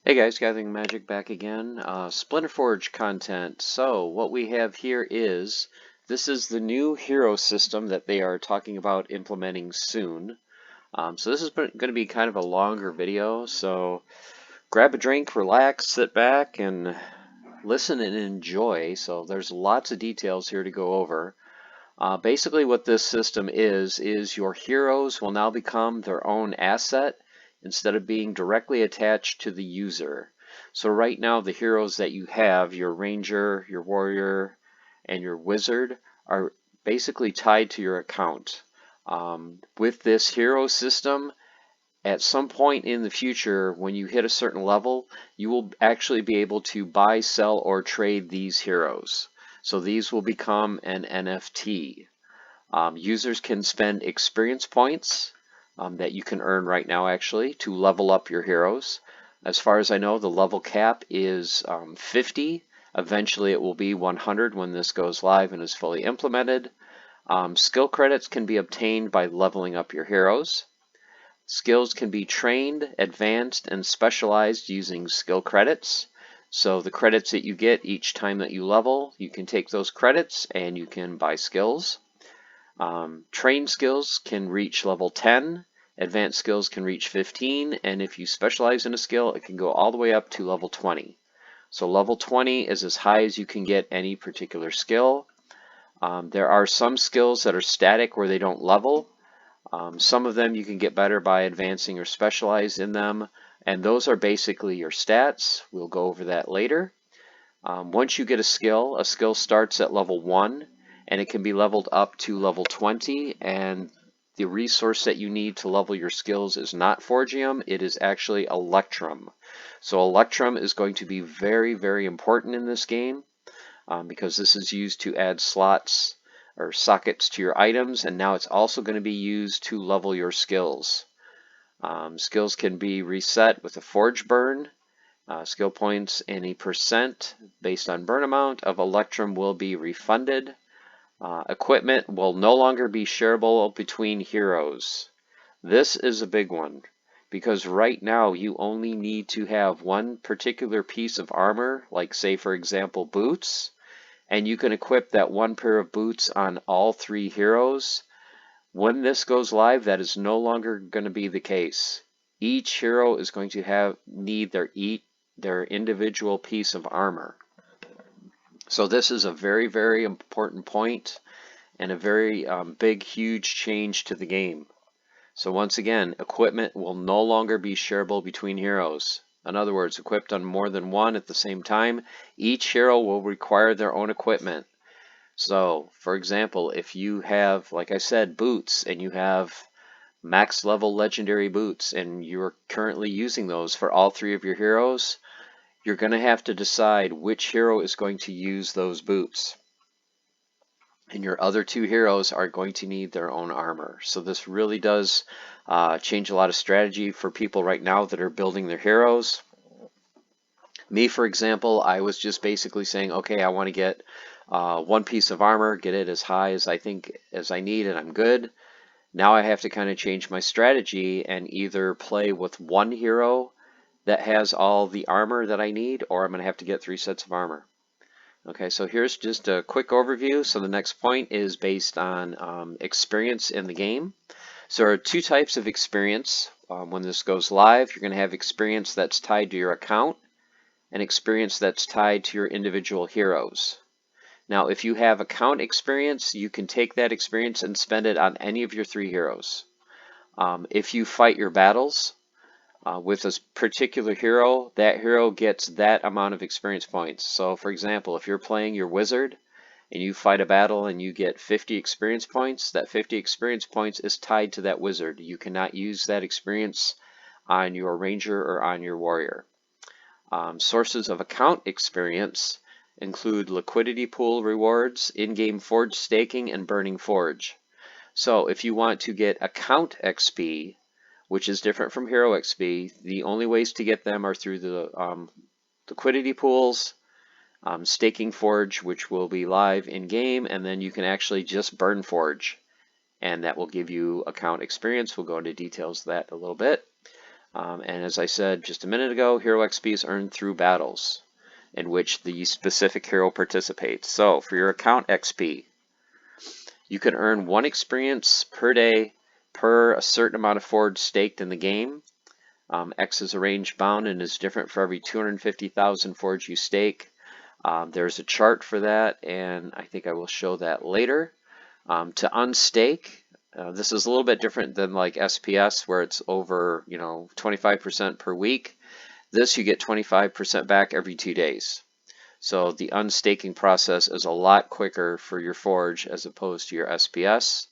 Hey guys, Gathering Magic back again. Splinterforge content. So what we have here is, this is the new hero system that they are talking about implementing soon. So this is going to be kind of a longer video, so grab a drink, relax, sit back, and listen and enjoy. So there's lots of details here to go over. Basically what this system is your heroes will now become their own asset instead of being directly attached to the user. So right now the heroes that you have, your ranger, your warrior, and your wizard, are basically tied to your account. With this hero system, at some point in the future, when you hit a certain level, you will actually be able to buy, sell, or trade these heroes. So these will become an NFT. Users can spend experience points that you can earn right now actually to level up your heroes. As far as I know, the level cap is 50. Eventually it will be 100 when this goes live and is fully implemented. Skill credits can be obtained by leveling up your heroes. Skills can be trained, advanced, and specialized using skill credits. So the credits that you get each time that you level, you can take those credits and you can buy skills. Trained skills can reach level 10, advanced skills can reach 15, and if you specialize in a skill, it can go all the way up to level 20. So level 20 is as high as you can get any particular skill. There are some skills that are static where they don't level. Some of them you can get better by advancing or specialize in them, and those are basically your stats. We'll go over that later. Once you get a skill starts at level 1, and it can be leveled up to level 20, and the resource that you need to level your skills is not Forgium, it is actually Electrum. So Electrum is going to be very, very important in this game, because this is used to add slots or sockets to your items, and now it's also going to be used to level your skills. Skills can be reset with a forge burn. Skill points in a percent based on burn amount of Electrum will be refunded. Equipment will no longer be shareable between heroes. This is a big one, because right now you only need to have one particular piece of armor, like say for example boots, and you can equip that one pair of boots on all 3 heroes. When this goes live, that is no longer going to be the case. Each hero is going to need their individual piece of armor. So this is a very, very important point and a very big, huge change to the game. So once again, equipment will no longer be shareable between heroes. In other words, equipped on more than one at the same time, each hero will require their own equipment. So, for example, if you have, like I said, boots, and you have max level legendary boots, and you're currently using those for all 3 of your heroes, you're going to have to decide which hero is going to use those boots. And your other 2 heroes are going to need their own armor. So this really does change a lot of strategy for people right now that are building their heroes. Me, for example, I was just basically saying, okay, I want to get one piece of armor, get it as high as I need, and I'm good. Now I have to kind of change my strategy and either play with one hero that has all the armor that I need, or I'm going to have to get 3 sets of armor. Okay, so here's just a quick overview. So the next point is based on experience in the game. So there are 2 types of experience. When this goes live, you're going to have experience that's tied to your account and experience that's tied to your individual heroes. Now, if you have account experience, you can take that experience and spend it on any of your 3 heroes. If you fight your battles with a particular hero, that hero gets that amount of experience points. So for example, if you're playing your wizard and you fight a battle and you get 50 experience points, that 50 experience points is tied to that wizard. You cannot use that experience on your ranger or on your warrior. Sources of account experience include liquidity pool rewards, in-game forge staking, and burning forge. So if you want to get account XP, which is different from hero XP, the only ways to get them are through the liquidity pools, staking forge, which will be live in game, and then you can actually just burn forge, and that will give you account experience. We'll go into details of that a little bit. And as I said just a minute ago, hero XP is earned through battles in which the specific hero participates. So for your account XP, you can earn 1 experience per day per a certain amount of forge staked in the game. X is a range bound and is different for every 250,000 forge you stake. There's a chart for that, and I think I will show that later. To unstake, this is a little bit different than like SPS where it's over 25% per week. This you get 25% back every 2 days. So the unstaking process is a lot quicker for your forge as opposed to your SPS.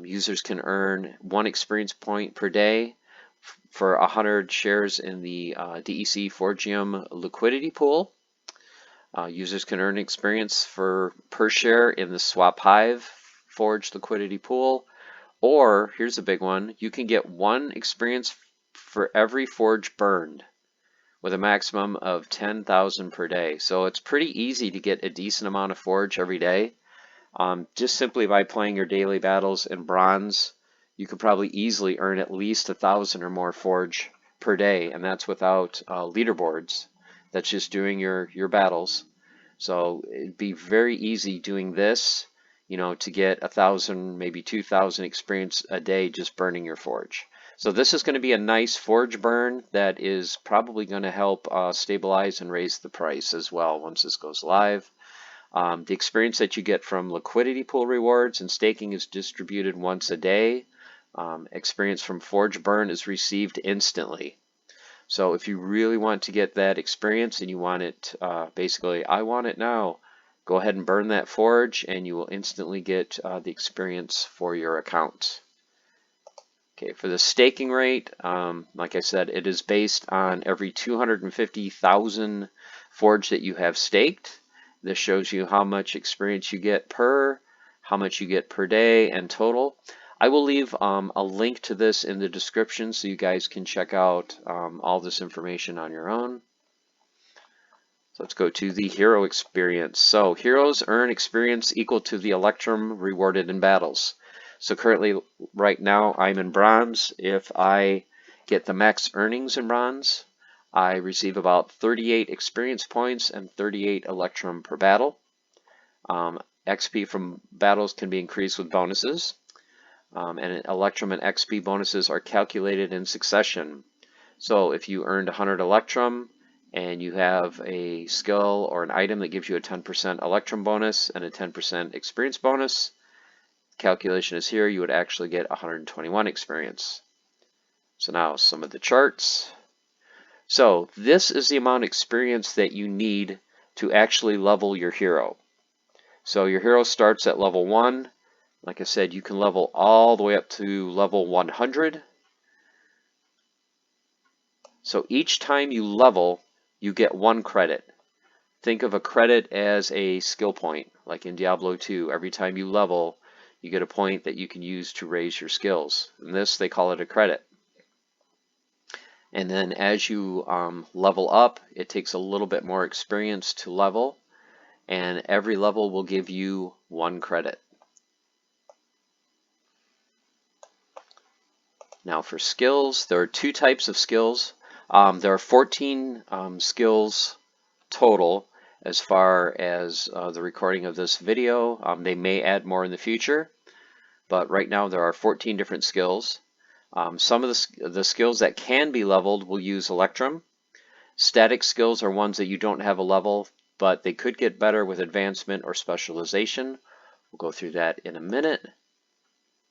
Users can earn 1 experience point per day for 100 shares in the DEC Forgium liquidity pool. Users can earn experience per share in the Swap Hive Forge liquidity pool, or here's a big one, you can get 1 experience for every forge burned with a maximum of 10,000 per day. So it's pretty easy to get a decent amount of forge every day. Just simply by playing your daily battles in bronze, you could probably easily earn at least 1,000 or more forge per day, and that's without leaderboards. That's just doing your battles. So it'd be very easy doing this, to get 1,000, maybe 2,000 experience a day just burning your forge. So this is going to be a nice forge burn that is probably going to help stabilize and raise the price as well once this goes live. The experience that you get from liquidity pool rewards and staking is distributed once a day. Experience from forge burn is received instantly. So if you really want to get that experience and you want it, basically, I want it now, go ahead and burn that forge and you will instantly get the experience for your account. Okay, for the staking rate, like I said, it is based on every 250,000 forge that you have staked. This shows you how much experience you get how much you get per day, and total. I will leave a link to this in the description so you guys can check out all this information on your own. So let's go to the hero experience. So heroes earn experience equal to the Electrum rewarded in battles. So currently, right now, I'm in bronze. If I get the max earnings in bronze, I receive about 38 experience points and 38 Electrum per battle. XP from battles can be increased with bonuses. And Electrum and XP bonuses are calculated in succession. So if you earned 100 Electrum and you have a skill or an item that gives you a 10% Electrum bonus and a 10% experience bonus, calculation is here, you would actually get 121 experience. So now some of the charts. So this is the amount of experience that you need to actually level your hero. So your hero starts at level 1. Like I said, you can level all the way up to level 100. So each time you level, you get 1 credit. Think of a credit as a skill point, like in Diablo 2. Every time you level, you get a point that you can use to raise your skills. In this, they call it a credit. And then as you level up, it takes a little bit more experience to level, and every level will give you 1 credit. Now for skills, there are 2 types of skills. There are 14 skills total as far as the recording of this video. They may add more in the future, but right now there are 14 different skills. Some of the skills that can be leveled will use Electrum. Static skills are ones that you don't have a level, but they could get better with advancement or specialization. We'll go through that in a minute.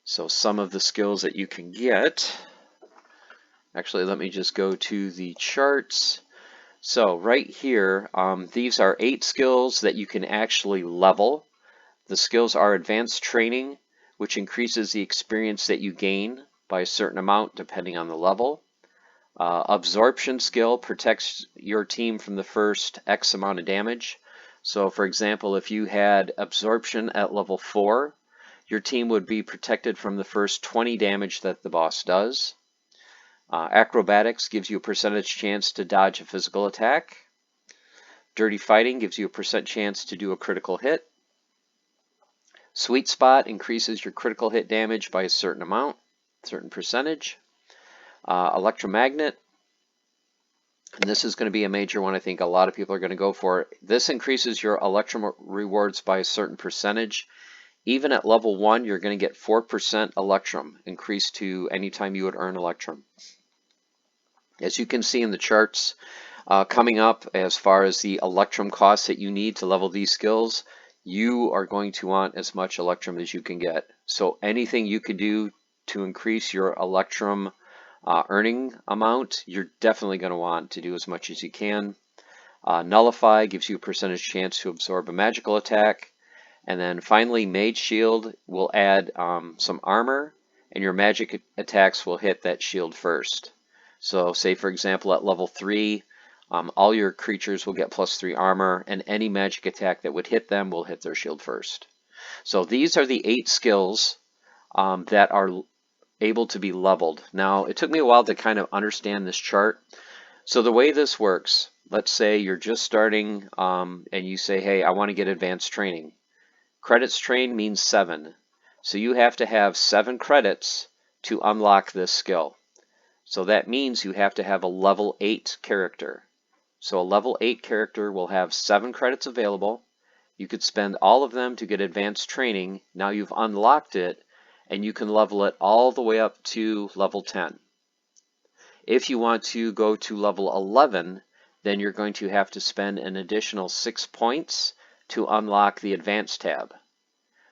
So some of the skills that you can get, actually let me just go to the charts. So right here, these are 8 skills that you can actually level. The skills are advanced training, which increases the experience that you gain by a certain amount depending on the level. Absorption skill protects your team from the first X amount of damage. So for example, if you had absorption at level 4, your team would be protected from the first 20 damage that the boss does. Acrobatics gives you a percentage chance to dodge a physical attack. Dirty Fighting gives you a % chance to do a critical hit. Sweet Spot increases your critical hit damage by a certain amount, certain percentage. Electromagnet, and this is going to be a major one. I think a lot of people are going to go for it. This increases your Electrum rewards by a certain percentage. Even at level 1, you're going to get 4% Electrum increased to any time you would earn Electrum. As you can see in the charts coming up, as far as the Electrum costs that you need to level these skills, you are going to want as much Electrum as you can get. So anything you can do to increase your Electrum earning amount, you're definitely going to want to do as much as you can. Nullify gives you a percentage chance to absorb a magical attack. And then finally, Mage Shield will add some armor, and your magic attacks will hit that shield first. So say, for example, at level 3, all your creatures will get +3 armor, and any magic attack that would hit them will hit their shield first. So these are the 8 skills that are able to be leveled. Now, it took me a while to kind of understand this chart. So the way this works, let's say you're just starting and you say, hey, I want to get advanced training. Credits trained means 7. So you have to have 7 credits to unlock this skill. So that means you have to have a level 8 character. So a level 8 character will have 7 credits available. You could spend all of them to get advanced training. Now you've unlocked it, and you can level it all the way up to level 10. If you want to go to level 11, then you're going to have to spend an additional 6 points to unlock the advanced tab.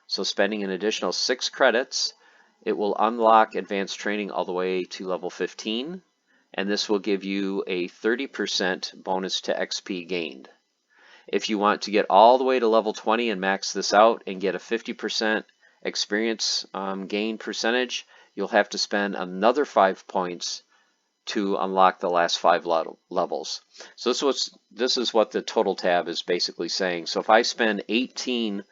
So spending an additional 6 credits, it will unlock advanced training all the way to level 15, and this will give you a 30% bonus to XP gained. If you want to get all the way to level 20 and max this out and get a 50% experience gain percentage, you'll have to spend another 5 points to unlock the last 5 levels. So this is what the total tab is basically saying. So if I spend 18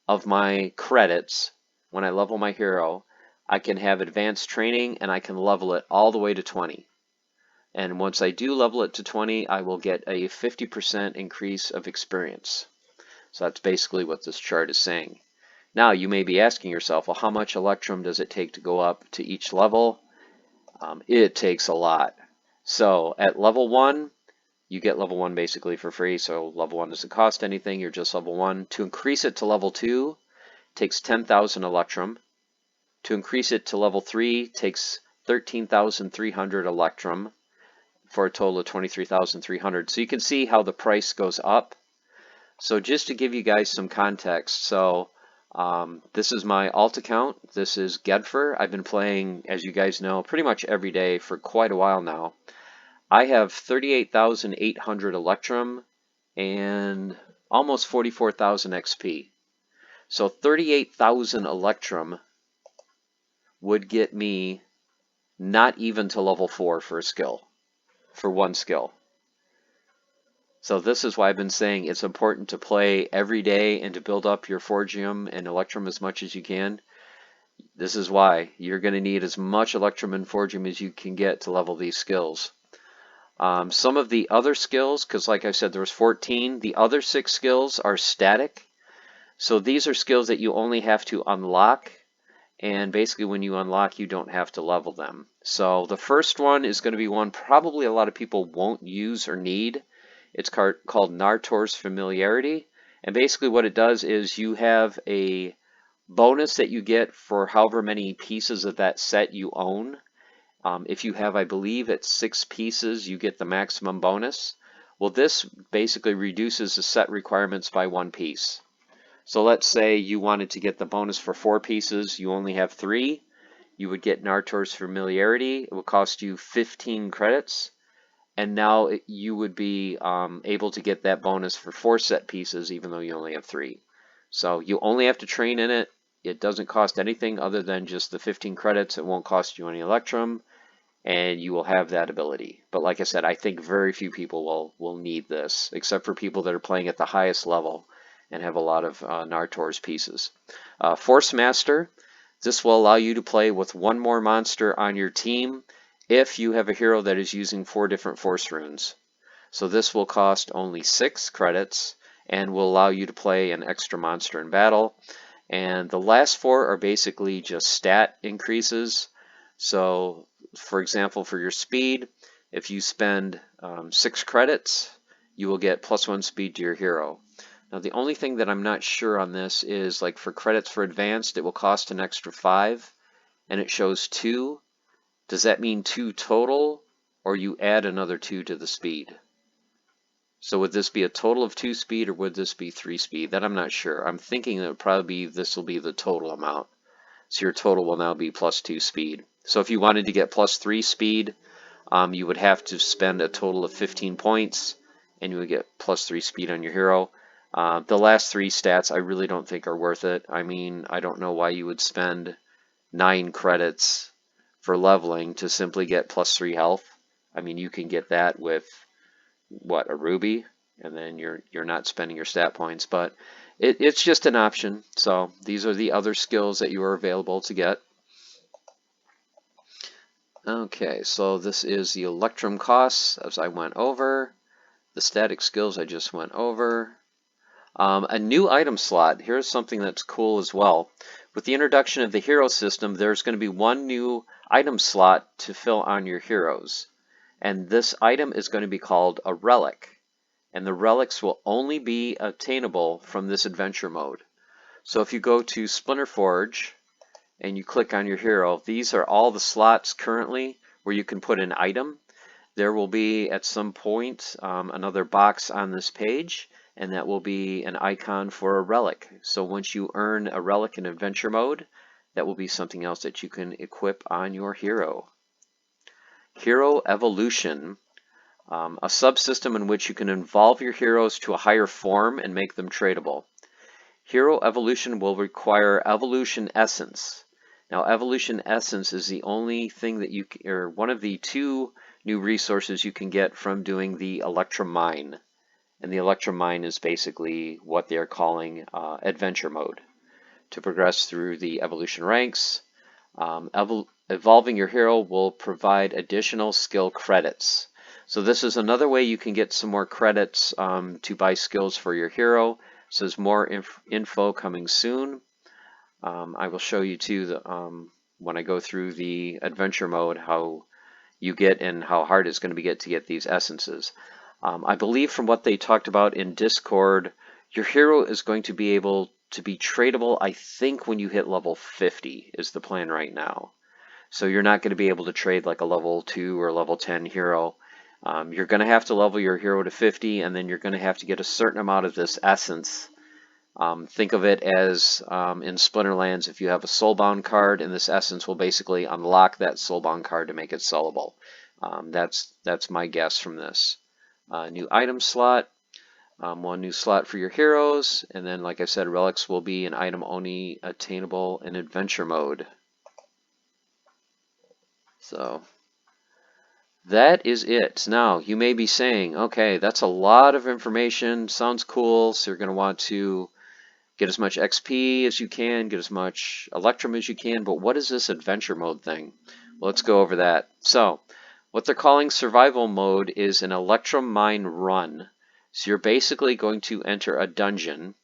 of my credits when I level my hero, I can have advanced training and I can level it all the way to 20. And once I do level it to 20, I will get a 50% increase of experience. So that's basically what this chart is saying. Now you may be asking yourself, well, how much Electrum does it take to go up to each level? It takes a lot. So at level 1, you get level 1 basically for free, so level 1 doesn't cost anything, you're just level 1. To increase it to level 2, takes 10,000 Electrum. To increase it to level 3, takes 13,300 Electrum for a total of 23,300. So you can see how the price goes up. So just to give you guys some context, so this is my alt account. This is Gedfer. I've been playing, as you guys know, pretty much every day for quite a while now. I have 38,800 Electrum and almost 44,000 XP. So 38,000 Electrum would get me not even to level 4 for a skill, for one skill. So this is why I've been saying it's important to play every day and to build up your Forgium and Electrum as much as you can. This is why you're going to need as much Electrum and Forgium as you can get to level these skills. Some of the other skills, because like I said, there was 14, the other 6 skills are static. So these are skills that you only have to unlock, and basically when you unlock, you don't have to level them. So the first one is going to be one probably a lot of people won't use or need. It's called Nartor's Familiarity, and basically what it does is you have a bonus that you get for however many pieces of that set you own. If you have, I believe, it's 6 pieces, you get the maximum bonus. Well, this basically reduces the set requirements by 1 piece. So let's say you wanted to get the bonus for 4 pieces, you only have 3. You would get Nartor's Familiarity. It would cost you 15 credits. And now you would be able to get that bonus for 4 set pieces, even though you only have 3. So you only have to train in it. It doesn't cost anything other than just the 15 credits. It won't cost you any Electrum, and you will have that ability. But like I said, I think very few people will need this, except for people that are playing at the highest level and have a lot of Nartor's pieces. Force Master. This will allow you to play with 1 more monster on your team if you have a hero that is using 4 different force runes. So this will cost only 6 credits and will allow you to play an extra monster in battle. And the last 4 are basically just stat increases. So For example, for your speed, if you spend 6 credits, you will get +1 speed to your hero. Now the only thing that I'm not sure on this is, like, for credits for advanced, it will cost an extra 5, and it shows 2. Does that mean 2 total, or you add another 2 to the speed? So would this be a total of 2 speed, or would this be 3 speed? That I'm not sure. I'm thinking that probably this will be the total amount. So your total will now be +2 speed. So if you wanted to get +3 speed, you would have to spend a total of 15 points, and you would get +3 speed on your hero. The last 3 stats I really don't think are worth it. I mean, I don't know why you would spend 9 credits for leveling to simply get +3 health. I mean, you can get that with, what, a ruby, and then you're not spending your stat points, but it's just an option. So these are the other skills that you are available to get. Okay, so this is the Electrum costs, as I went over. The static skills I just went over. A new item slot. Here's something that's cool as well. With the introduction of the hero system, there's going to be one new item slot to fill on your heroes. And this item is going to be called a relic. And the relics will only be obtainable from this adventure mode. So if you go to Splinterforge and you click on your hero, these are all the slots currently where you can put an item. There will be at some point another box on this page, and that will be an icon for a relic. So once you earn a relic in adventure mode, that will be something else that you can equip on your hero. Hero evolution. A subsystem in which you can evolve your heroes to a higher form and make them tradable. Hero evolution will require evolution essence. Now, evolution essence is the only thing that you, or one of the 2 new resources you can get from doing the Electrum Mine. And the Electrum Mine is basically what they're calling adventure mode. To progress through the evolution ranks, evolving your hero will provide additional skill credits. So this is another way you can get some more credits to buy skills for your hero. So there's more info coming soon. I will show you too when I go through the adventure mode how you get and how hard it's going to be to get these essences. I believe from what they talked about in Discord, your hero is going to be able to be tradable, I think, when you hit level 50 is the plan right now. So you're not going to be able to trade like a level 2 or level 10 hero. You're going to have to level your hero to 50, and then you're going to have to get a certain amount of this essence. Think of it as in Splinterlands, if you have a soulbound card, and this essence will basically unlock that soulbound card to make it sellable. That's my guess from this. New item slot, one new slot for your heroes, and then, like I said, relics will be an item only attainable in adventure mode. So that is it. Now, you may be saying, okay, that's a lot of information, sounds cool, so you're going to want to get as much XP as you can, get as much Electrum as you can, but what is this adventure mode thing? Well, let's go over that. So, what they're calling survival mode is an Electrum Mine Run. So you're basically going to enter a dungeon,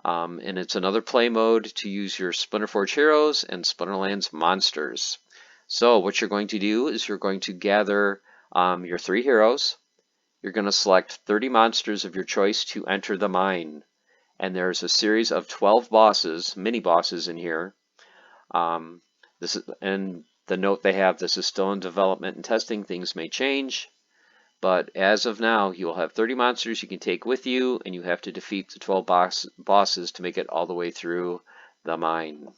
and it's another play mode to use your Splinterforge heroes and Splinterlands monsters. So what you're going to do is you're going to gather your 3 heroes. You're going to select 30 monsters of your choice to enter the mine. And there's a series of 12 bosses, mini bosses in here. And the note they have, this is still in development and testing. Things may change. But as of now, you'll have 30 monsters you can take with you, and you have to defeat the 12 bosses to make it all the way through the mine.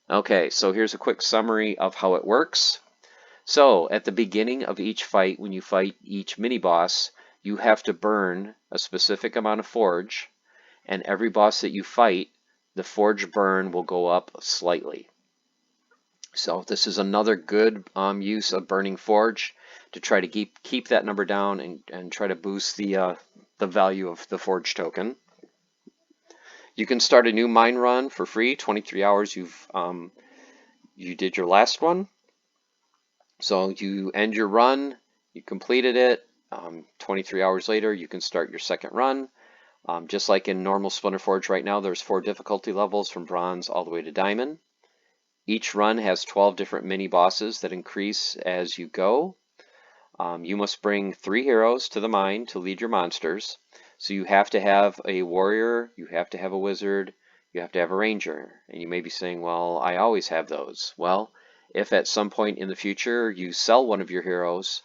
Okay, so here's a quick summary of how it works. So at the beginning of each fight, when you fight each mini-boss, you have to burn a specific amount of forge, and every boss that you fight, the forge burn will go up slightly. So this is another good use of burning forge to try to keep that number down and try to boost the value of the forge token. You can start a new mine run for free. 23 hours you did your last one. So you end your run, you completed it. 23 hours later, you can start your second run. Just like in normal Splinterforge right now, there's 4 difficulty levels from bronze all the way to diamond. Each run has 12 different mini bosses that increase as you go. You must bring 3 heroes to the mine to lead your monsters. So you have to have a warrior, you have to have a wizard, you have to have a ranger. And you may be saying, well, I always have those. Well, if at some point in the future you sell one of your heroes,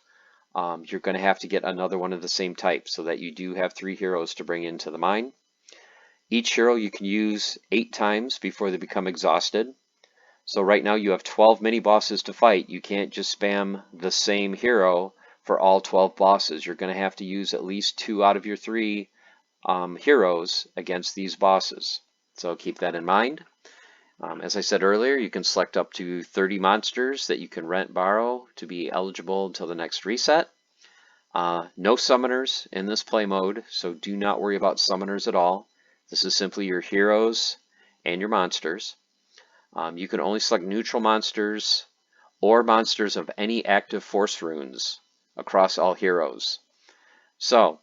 you're going to have to get another one of the same type so that you do have 3 heroes to bring into the mine. Each hero you can use 8 times before they become exhausted. So right now you have 12 mini bosses to fight. You can't just spam the same hero for all 12 bosses. You're going to have to use at least 2 out of your 3 heroes against these bosses. So keep that in mind. As I said earlier, you can select up to 30 monsters that you can rent, borrow to be eligible until the next reset. No summoners in this play mode, so do not worry about summoners at all. This is simply your heroes and your monsters. You can only select neutral monsters or monsters of any active force runes across all heroes. So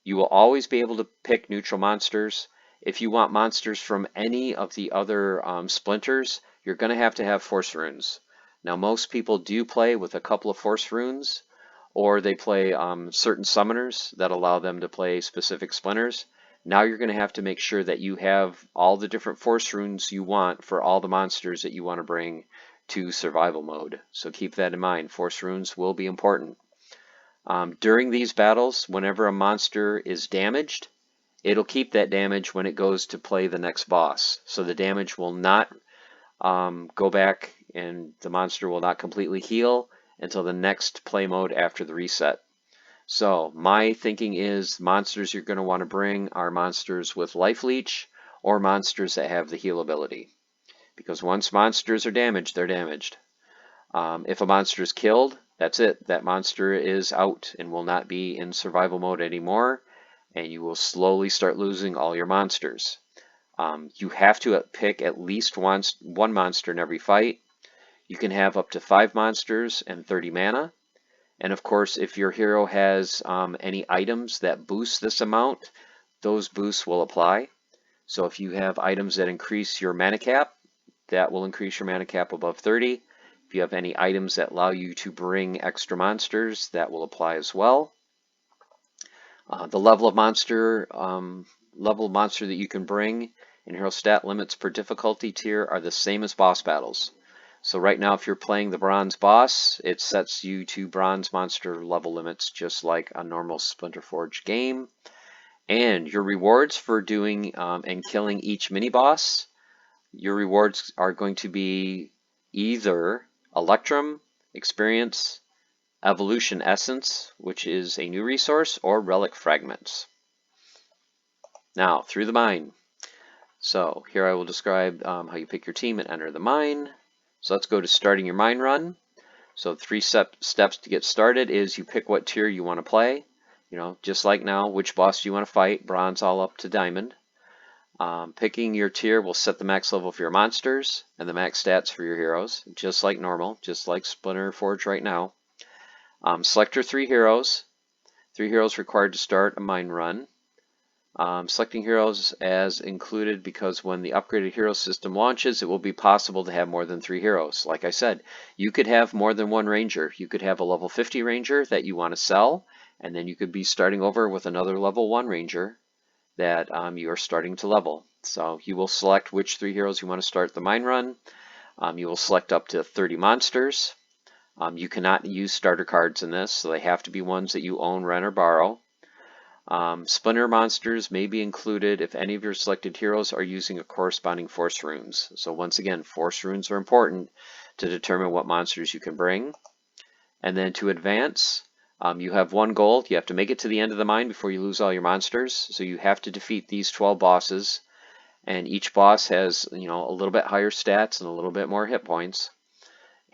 you will always be able to pick neutral monsters. If you want monsters from any of the other splinters, you're going to have force runes. Now most people do play with a couple of force runes, or they play certain summoners that allow them to play specific splinters. Now you're going to have to make sure that you have all the different force runes you want for all the monsters that you want to bring to survival mode. So keep that in mind. Force runes will be important. During these battles, whenever a monster is damaged, it'll keep that damage when it goes to play the next boss. So the damage will not go back and the monster will not completely heal until the next play mode after the reset. So my thinking is monsters you're going to want to bring are monsters with life leech or monsters that have the heal ability. Because once monsters are damaged, they're damaged. If a monster is killed, that's it. That monster is out and will not be in survival mode anymore, and you will slowly start losing all your monsters. You have to pick at least one monster in every fight. You can have up to 5 monsters and 30 mana. And of course, if your hero has any items that boost this amount, those boosts will apply. So if you have items that increase your mana cap, that will increase your mana cap above 30. If you have any items that allow you to bring extra monsters, that will apply as well. The level of monster that you can bring and hero stat limits per difficulty tier are the same as boss battles. So right now, if you're playing the bronze boss, it sets you to bronze monster level limits, just like a normal Splinterforge game. And your rewards for doing and killing each mini boss, your rewards are going to be either Electrum, Experience, Evolution Essence, which is a new resource, or Relic Fragments. Now, through the mine. So here I will describe how you pick your team and enter the mine. So let's go to starting your mine run. So 3 steps to get started is you pick what tier you want to play. Just like now, which boss do you want to fight? Bronze all up to diamond. Picking your tier will set the max level for your monsters and the max stats for your heroes, just like normal, just like Splinterforge right now. Select your 3 heroes. 3 heroes required to start a mine run. Selecting heroes as included because when the upgraded hero system launches, it will be possible to have more than 3 heroes. Like I said, you could have more than one ranger. You could have a level 50 ranger that you want to sell, and then you could be starting over with another level 1 ranger that you are starting to level. So you will select which 3 heroes you want to start the mine run. You will select up to 30 monsters. You cannot use starter cards in this, so they have to be ones that you own, rent, or borrow. Splinter monsters may be included if any of your selected heroes are using a corresponding force runes. So once again, force runes are important to determine what monsters you can bring. And then to advance, you have one goal. You have to make it to the end of the mine before you lose all your monsters. So you have to defeat these 12 bosses. And each boss has, a little bit higher stats and a little bit more hit points.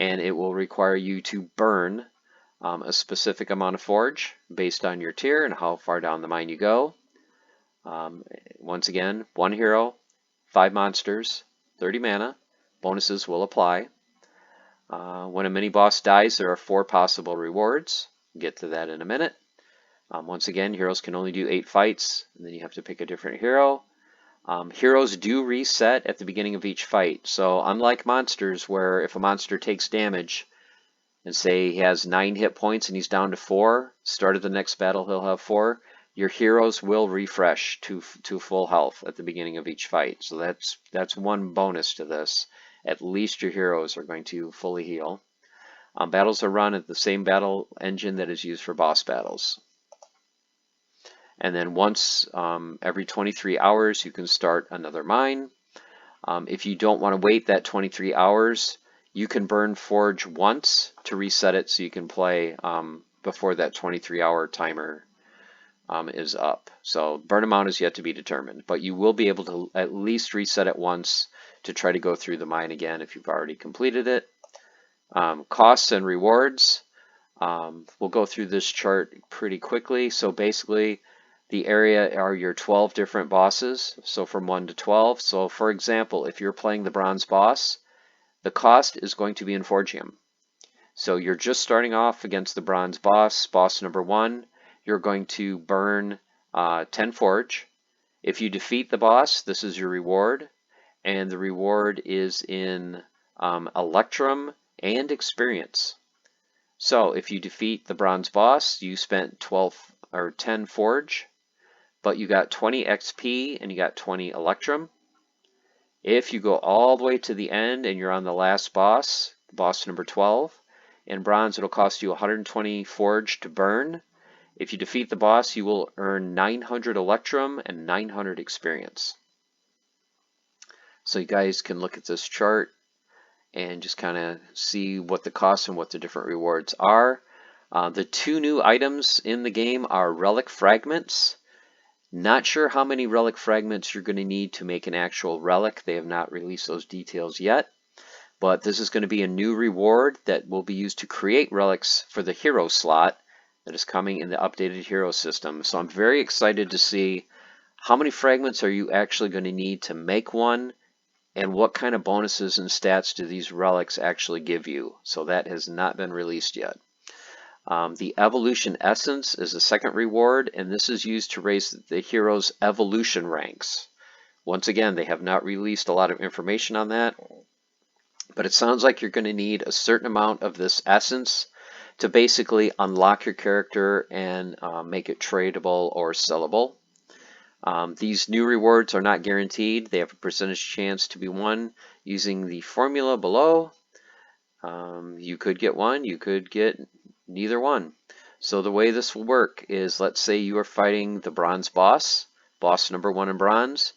And it will require you to burn a specific amount of forge based on your tier and how far down the mine you go. Once again, 1 hero, 5 monsters, 30 mana. Bonuses will apply. When a mini boss dies, there are 4 possible rewards. We'll get to that in a minute. Once again, heroes can only do 8 fights, and then you have to pick a different hero. Heroes do reset at the beginning of each fight. So unlike monsters, where if a monster takes damage, and say he has 9 hit points and he's down to 4, start of the next battle he'll have 4, your heroes will refresh to full health at the beginning of each fight. So that's one bonus to this. At least your heroes are going to fully heal. Battles are run at the same battle engine that is used for boss battles. And then once every 23 hours you can start another mine. If you don't want to wait that 23 hours, you can burn Forge once to reset it so you can play before that 23-hour timer is up. So burn amount is yet to be determined, but you will be able to at least reset it once to try to go through the mine again if you've already completed it. Costs and rewards. We'll go through this chart pretty quickly. So basically, the area are your 12 different bosses, so from 1 to 12. So for example, if you're playing the bronze boss, the cost is going to be in Forgium. So you're just starting off against the bronze boss, boss number 1. You're going to burn 10 Forge. If you defeat the boss, this is your reward, and the reward is in Electrum and experience. So if you defeat the bronze boss, you spent 12 or 10 Forge, but you got 20 XP and you got 20 Electrum. If you go all the way to the end and you're on the last boss, boss number 12, in bronze it'll cost you 120 Forge to burn. If you defeat the boss, you will earn 900 Electrum and 900 experience. So you guys can look at this chart and just kind of see what the costs and what the different rewards are. The 2 new items in the game are relic fragments. Not sure how many relic fragments you're going to need to make an actual relic. They have not released those details yet. But this is going to be a new reward that will be used to create relics for the hero slot that is coming in the updated hero system. So I'm very excited to see how many fragments are you actually going to need to make one, and what kind of bonuses and stats do these relics actually give you. So that has not been released yet. The evolution essence is the second reward, and this is used to raise the hero's evolution ranks. Once again, they have not released a lot of information on that, but it sounds like you're going to need a certain amount of this essence to basically unlock your character and make it tradable or sellable. These new rewards are not guaranteed. They have a percentage chance to be won using the formula below. You could get one, you could get neither one. So the way this will work is, let's say you are fighting the bronze boss, boss number 1 in bronze.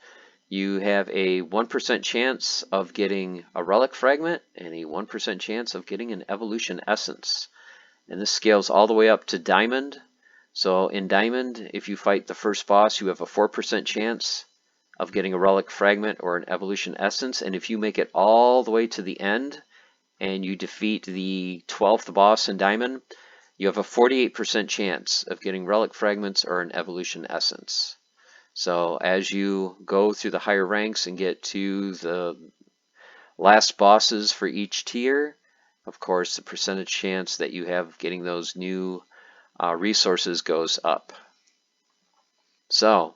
You have a 1% chance of getting a relic fragment and a 1% chance of getting an evolution essence. And this scales all the way up to diamond. So in diamond, if you fight the first boss, you have a 4% chance of getting a relic fragment or an evolution essence. And if you make it all the way to the end and you defeat the 12th boss in diamond, you have a 48% chance of getting relic fragments or an evolution essence. So as you go through the higher ranks and get to the last bosses for each tier, of course, the percentage chance that you have of getting those new resources goes up. So,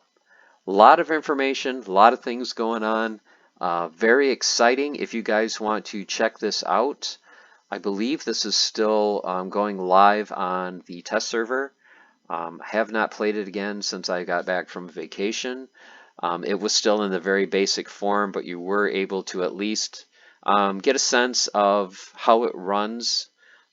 a lot of information, a lot of things going on. Very exciting. If you guys want to check this out, I believe this is still going live on the test server. Have not played it again since I got back from vacation. It was still in the very basic form, but you were able to at least get a sense of how it runs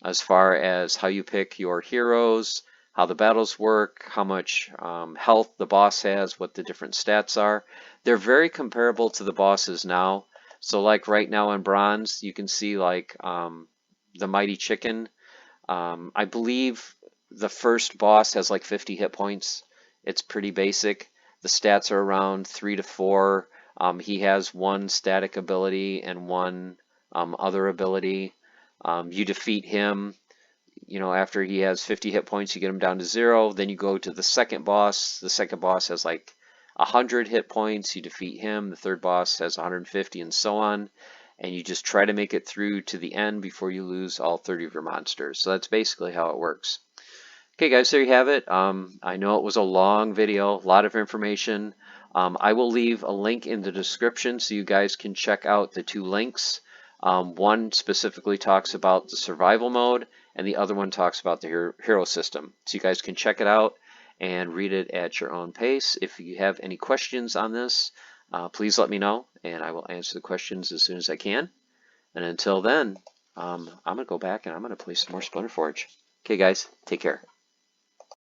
as far as how you pick your heroes, how the battles work, how much health the boss has, what the different stats are. They're very comparable to the bosses now. So like right now in bronze, you can see like the Mighty Chicken. I believe the first boss has like 50 hit points. It's pretty basic. The stats are around 3 to 4. He has 1 static ability and 1 other ability. You defeat him, you know, after he has 50 hit points, you get him down to 0. Then you go to the second boss. The second boss has like 100 hit points. You defeat him. The third boss has 150 and so on. And you just try to make it through to the end before you lose all 30 of your monsters. So that's basically how it works. Okay, guys, there you have it. I know it was a long video, a lot of information. I will leave a link in the description so you guys can check out the two links. One specifically talks about the survival mode, and the other one talks about the hero system. So you guys can check it out and read it at your own pace. If you have any questions on this, please let me know, and I will answer the questions as soon as I can. And until then, I'm going to go back and I'm going to play some more Splinterforge. Okay, guys, take care.